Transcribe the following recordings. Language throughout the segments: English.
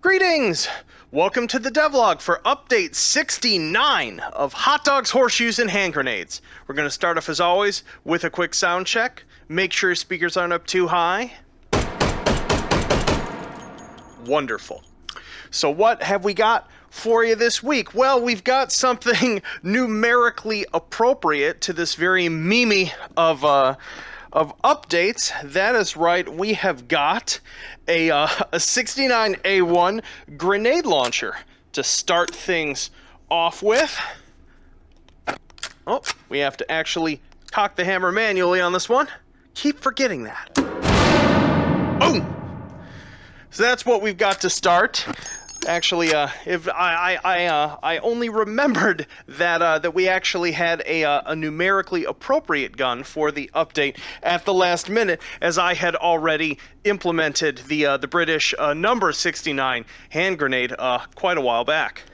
Greetings! Welcome to the devlog for update 69 of hot dogs, horseshoes, and hand grenades. We're going to start off as always with a quick sound check. Make sure your speakers aren't up too high. Wonderful. So what have we got for you this week? Well, we've got something numerically appropriate to this very memey of updates. That is right, we have got a 69A1 grenade launcher to start things off with. Oh, we have to actually cock the hammer manually on this one. Keep forgetting that. Boom! So that's what we've got to start. Actually, if I only remembered that we actually had a numerically appropriate gun for the update at the last minute, as I had already implemented the British number 69 hand grenade quite a while back.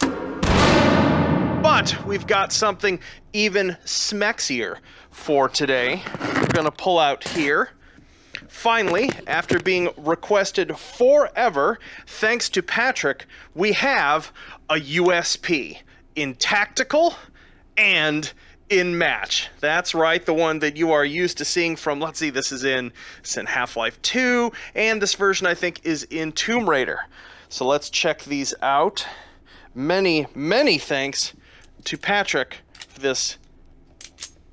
But we've got something even smexier for today. We're gonna pull out here. Finally, after being requested forever, thanks to Patrick, we have a USP in tactical and in match. That's right, the one that you are used to seeing from, let's see, this is in Half-Life 2, and this version I think is in Tomb Raider. So let's check these out. Many, many thanks to Patrick for this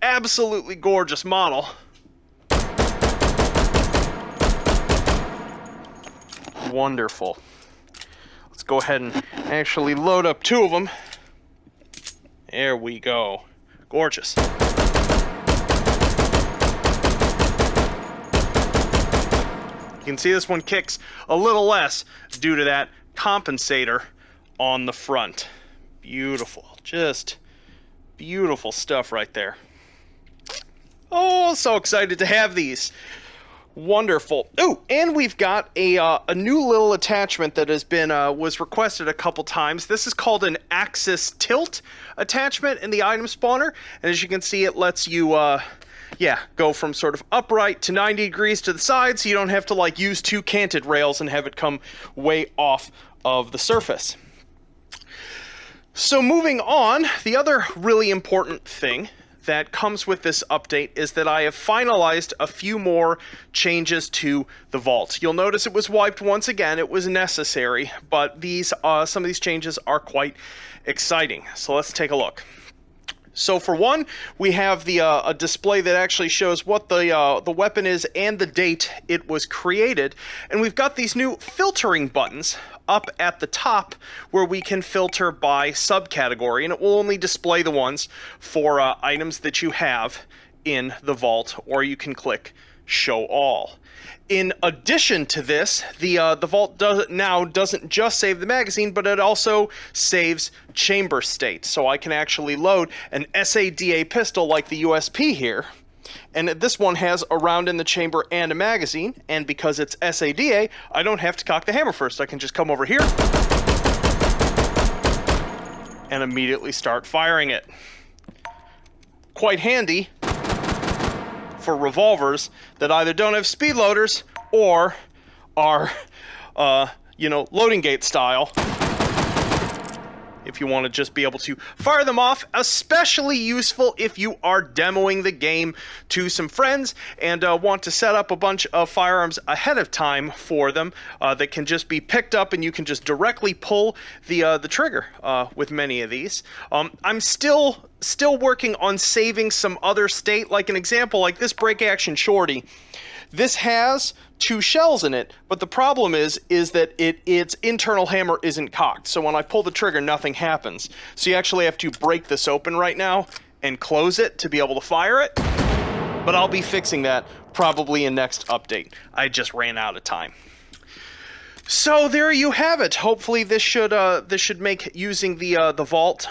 absolutely gorgeous model. Wonderful. Let's go ahead and actually load up two of them. There we go. Gorgeous. You can see this one kicks a little less due to that compensator on the front. Beautiful. Just beautiful stuff right there. Oh, so excited to have these. Wonderful. Oh, and we've got a new little attachment that has been was requested a couple times. This is called an axis tilt attachment in the item spawner, and as you can see, it lets you go from sort of upright to 90 degrees to the side, so you don't have to like use two canted rails and have it come way off of the surface. So moving on, the other really important thing that comes with this update is that I have finalized a few more changes to the vault. You'll notice it was wiped once again. It was necessary, but these some of these changes are quite exciting. So let's take a look. So for one, we have the a display that actually shows what the weapon is and the date it was created, and we've got these new filtering buttons up at the top where we can filter by subcategory, and it will only display the ones for items that you have in the vault, or you can click show all. In addition to this, the vault doesn't just save the magazine, but it also saves chamber state. So I can actually load an SADA pistol like the USP here, and this one has a round in the chamber and a magazine, and because it's SADA, I don't have to cock the hammer first. I can just come over here and immediately start firing it. Quite handy for revolvers that either don't have speed loaders or are, loading gate style. If you want to just be able to fire them off, especially useful if you are demoing the game to some friends and want to set up a bunch of firearms ahead of time for them that can just be picked up and you can just directly pull the trigger with many of these. I'm still working on saving some other state, like an example like this break action shorty. This has two shells in it, but the problem is that its internal hammer isn't cocked. So when I pull the trigger, nothing happens. So you actually have to break this open right now and close it to be able to fire it. But I'll be fixing that probably in next update. I just ran out of time. So there you have it. Hopefully this should make using the vault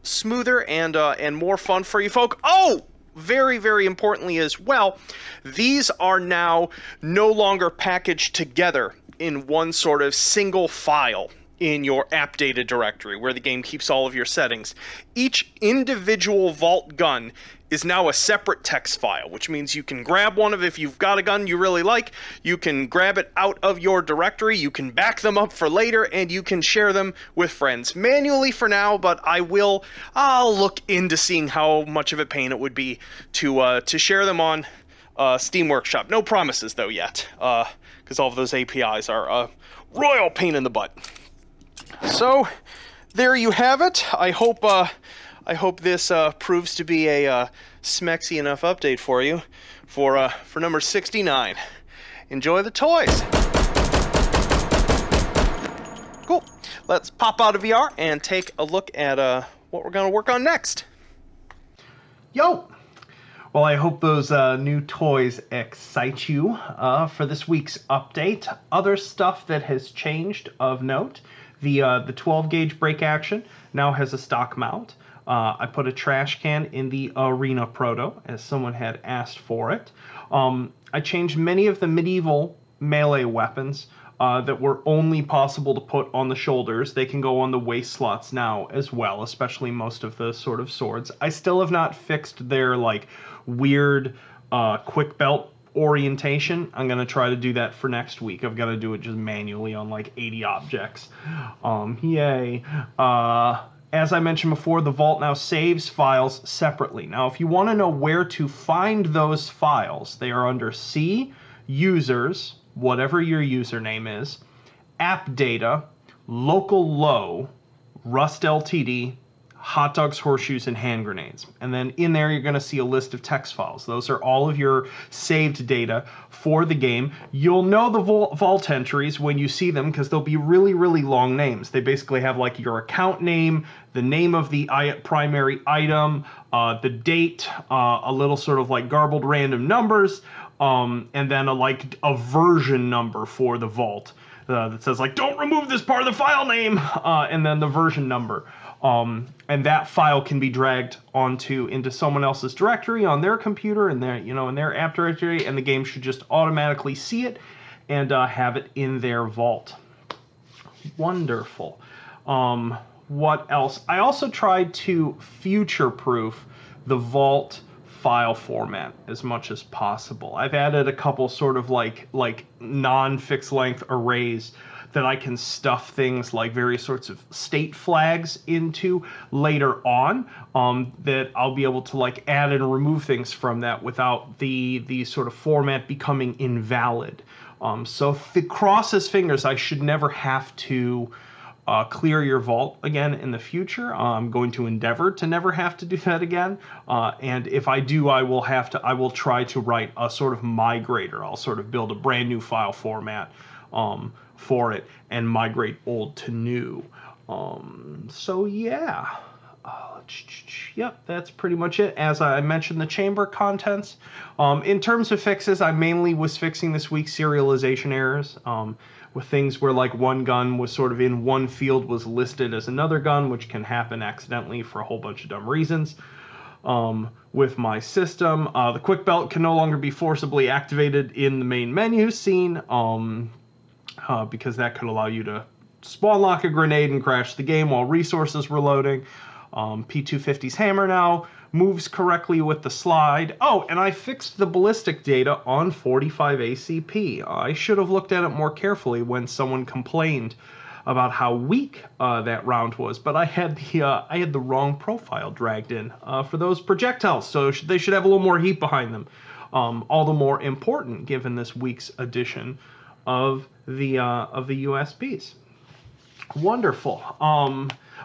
smoother and more fun for you folk. Oh! Very, very importantly as well, these are now no longer packaged together in one sort of single file. in your app data directory, where the game keeps all of your settings. Each individual vault gun is now a separate text file, which means you can grab one of, if you've got a gun you really like, you can grab it out of your directory, you can back them up for later, and you can share them with friends. Manually for now, but I'll look into seeing how much of a pain it would be to share them on Steam Workshop. No promises though yet, because all of those APIs are a royal pain in the butt. So there you have it. I hope this proves to be a smexy enough update for you for number 69. Enjoy the toys. Cool. Let's pop out of VR and take a look at what we're going to work on next. Yo! Well, I hope those new toys excite you for this week's update. Other stuff that has changed of note, the 12-gauge brake action now has a stock mount. I put a trash can in the Arena Proto, as someone had asked for it. I changed many of the medieval melee weapons that were only possible to put on the shoulders. They can go on the waist slots now as well, especially most of the sort of swords. I still have not fixed their like weird quick belt orientation. I'm gonna try to do that for next week. I've got to do it just manually on like 80 objects. Yay. As I mentioned before, the Vault now saves files separately. Now, if you want to know where to find those files, they are under C, Users, whatever your username is, App Data, Local Low, Rust LTD, Hot Dogs, Horseshoes, and Hand Grenades. And then in there, you're going to see a list of text files. Those are all of your saved data for the game. You'll know the vault entries when you see them because they'll be really, really long names. They basically have like your account name, the name of the primary item, the date, a little sort of like garbled random numbers, and then a version number for the vault that says like, don't remove this part of the file name, and then the version number. And that file can be dragged into someone else's directory on their computer and in their app directory, and the game should just automatically see it and have it in their vault. Wonderful. What else? I also tried to future-proof the vault file format as much as possible. I've added a couple sort of like non-fixed length arrays that I can stuff things like various sorts of state flags into later on, that I'll be able to like add and remove things from that without the sort of format becoming invalid. So crosses fingers, I should never have to clear your vault again in the future. I'm going to endeavor to never have to do that again. And if I do, I will try to write a sort of migrator. I'll sort of build a brand new file format for it and migrate old to new. So yeah. Yep, that's pretty much it. As I mentioned, the chamber contents. In terms of fixes, I mainly was fixing this week's serialization errors. With things where like one gun was sort of in one field was listed as another gun, which can happen accidentally for a whole bunch of dumb reasons. With my system, the quick belt can no longer be forcibly activated in the main menu scene, because that could allow you to spawn lock a grenade and crash the game while resources were loading. P250's hammer now moves correctly with the slide. Oh, and I fixed the ballistic data on 45 ACP. I should have looked at it more carefully when someone complained about how weak that round was, but I had the wrong profile dragged in for those projectiles, so they should have a little more heat behind them. All the more important given this week's edition of the USPs. Wonderful.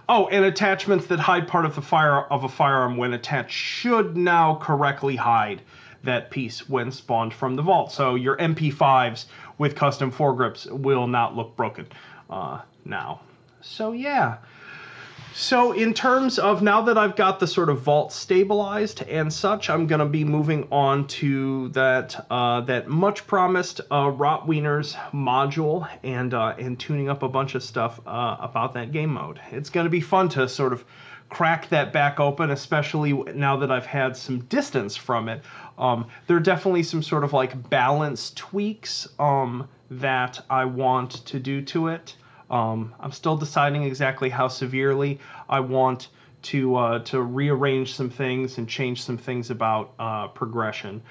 Oh, and attachments that hide part of a firearm when attached should now correctly hide that piece when spawned from the vault. So your MP5s with custom foregrips will not look broken now. So yeah. So in terms of now that I've got the sort of vault stabilized and such, I'm going to be moving on to that much promised Rotwieners module and tuning up a bunch of stuff about that game mode. It's going to be fun to sort of crack that back open, especially now that I've had some distance from it. There are definitely some sort of like balance tweaks that I want to do to it. I'm still deciding exactly how severely I want to rearrange some things and change some things about progression.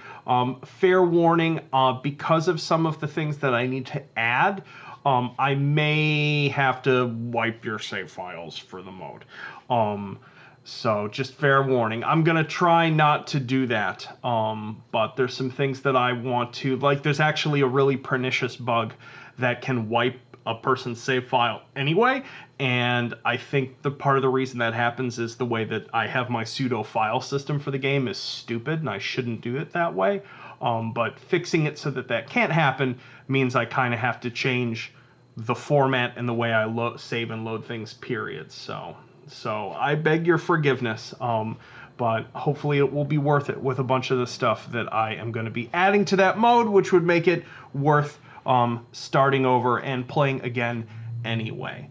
Fair warning, because of some of the things that I need to add, I may have to wipe your save files for the mode. So just fair warning. I'm gonna try not to do that. But there's some things that I want to, like there's actually a really pernicious bug that can wipe a person's save file anyway, and I think the part of the reason that happens is the way that I have my pseudo file system for the game is stupid, and I shouldn't do it that way. But fixing it so that that can't happen means I kind of have to change the format and the way I save and load things, period. So I beg your forgiveness, but hopefully it will be worth it with a bunch of the stuff that I am going to be adding to that mode, which would make it worth starting over and playing again anyway.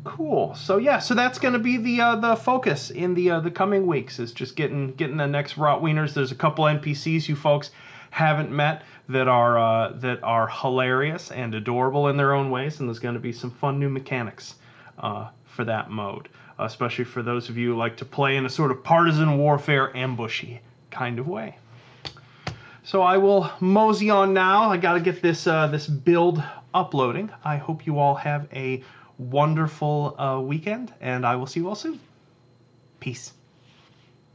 Cool. So yeah, so that's going to be the focus in the coming weeks, is just getting the next Rotwieners. There's a couple NPCs you folks haven't met that are hilarious and adorable in their own ways, and there's going to be some fun new mechanics for that mode, especially for those of you who like to play in a sort of partisan warfare ambushy kind of way. So I will mosey on now. I got to get this build uploading. I hope you all have a wonderful weekend, and I will see you all soon. Peace.